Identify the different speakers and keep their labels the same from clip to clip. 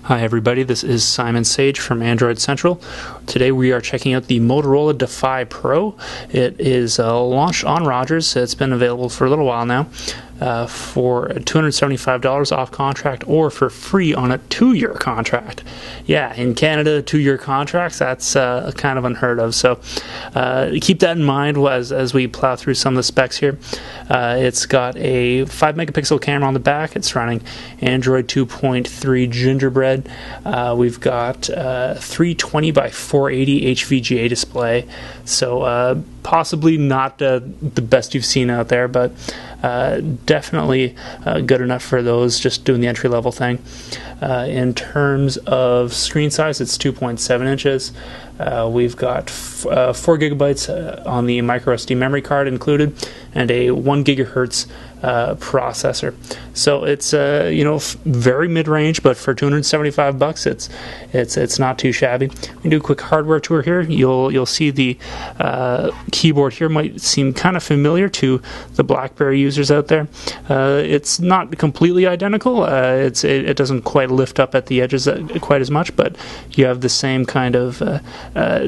Speaker 1: Hi everybody, this is Simon Sage from Android Central. Today we are checking out the Motorola Defy Pro. It is launched on Rogers. It's been available for a little while now for $275 off contract or for free on a 2-year contract. Yeah, in Canada, 2-year contracts, that's kind of unheard of. So keep that in mind as we plow through some of the specs here. It's got a 5 megapixel camera on the back. It's running Android 2.3 Gingerbread. We've got 320 by 480 HVGA display, so possibly not the best you've seen out there, but definitely good enough for those just doing the entry level thing. In terms of screen size, it's 2.7 inches. We've got 4 gigabytes on the micro SD memory card included, and a 1 gigahertz processor. So it's very mid-range, but for $275, it's not too shabby. We can do a quick hardware tour here. You'll see the keyboard here might seem kind of familiar to the BlackBerry users out there. It's not completely identical. It doesn't quite lift up at the edges quite as much, but you have the same kind of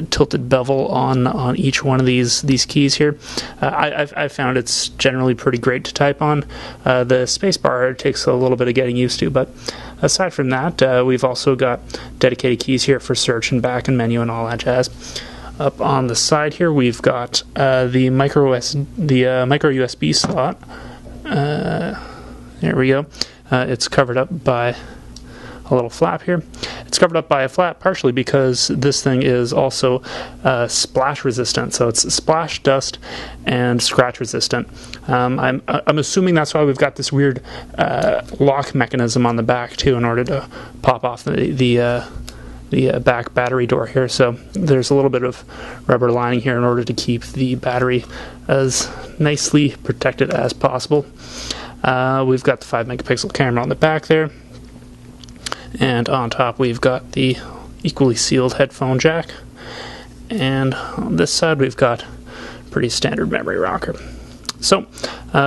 Speaker 1: tilted bevel on each one of these keys here. I've found it's generally pretty great to type on. The spacebar takes a little bit of getting used to, but aside from that, we've also got dedicated keys here for search and back and menu and all that jazz. Up on the side here, we've got the micro USB slot. There we go. It's covered up by a little flap here. It's covered up by a flap partially because this thing is also splash resistant, so it's splash, dust, and scratch resistant. I'm assuming that's why we've got this weird lock mechanism on the back too, in order to pop off the back battery door here. So there's a little bit of rubber lining here in order to keep the battery as nicely protected as possible. We've got the 5 megapixel camera on the back there. And on top we've got the equally sealed headphone jack. And on this side we've got pretty standard memory rocker. So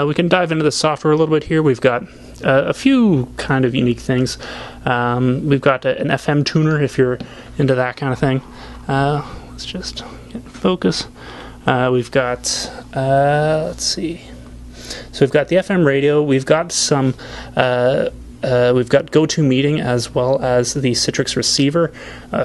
Speaker 1: we can dive into the software a little bit here. We've got a few kind of unique things. We've got an FM tuner if you're into that kind of thing. Let's just get focus. We've got, let's see. So we've got the FM radio. We've got some we've got GoToMeeting as well as the Citrix receiver.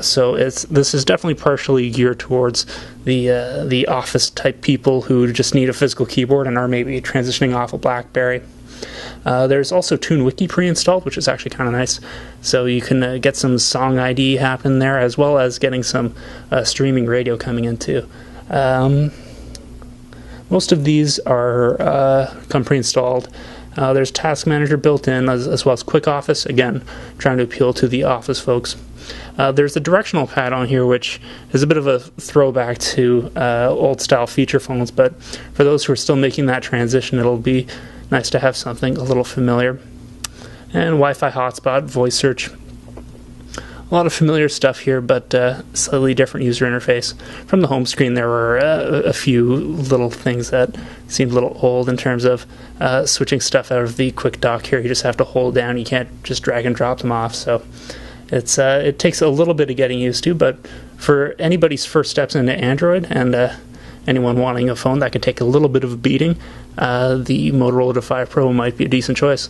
Speaker 1: So this is definitely partially geared towards the office type people who just need a physical keyboard and are maybe transitioning off a BlackBerry. There's also TuneWiki pre-installed, which is actually kind of nice. So you can get some song ID happening there, as well as getting some streaming radio coming in too. Most of these are come pre-installed. There's Task Manager built in, as well as Quick Office, again, trying to appeal to the office folks. There's the directional pad on here, which is a bit of a throwback to old-style feature phones, but for those who are still making that transition, it'll be nice to have something a little familiar. And Wi-Fi hotspot, voice search. A lot of familiar stuff here, but slightly different user interface. From the home screen, there were a few little things that seemed a little old in terms of switching stuff out of the quick dock here. You just have to hold down. You can't just drag and drop them off. So it takes a little bit of getting used to, but for anybody's first steps into Android and anyone wanting a phone that can take a little bit of a beating, the Motorola Defy Pro might be a decent choice.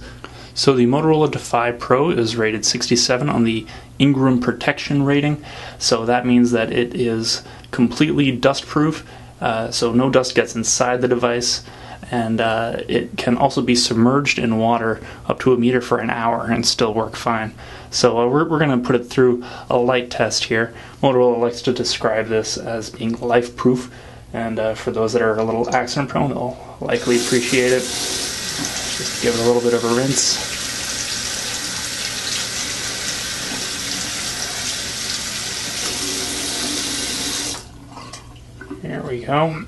Speaker 1: So the Motorola Defy Pro is rated 67 on the Ingram protection rating. So that means that it is completely dust proof, so no dust gets inside the device, and it can also be submerged in water up to 1 meter for an hour and still work fine. So we're going to put it through a light test here. Motorola likes to describe this as being life proof, and for those that are a little accident prone, they'll likely appreciate it. Just give it a little bit of a rinse. There we go.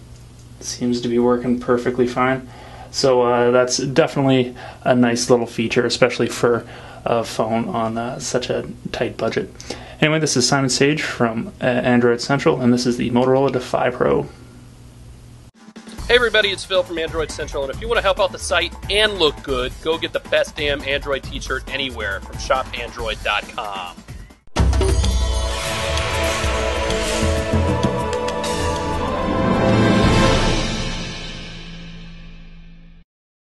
Speaker 1: Seems to be working perfectly fine. So that's definitely a nice little feature, especially for a phone on such a tight budget. Anyway, this is Simon Sage from Android Central, and this is the Motorola Defy Pro.
Speaker 2: Hey everybody, it's Phil from Android Central, and if you want to help out the site and look good, go get the best damn Android t-shirt anywhere from shopandroid.com.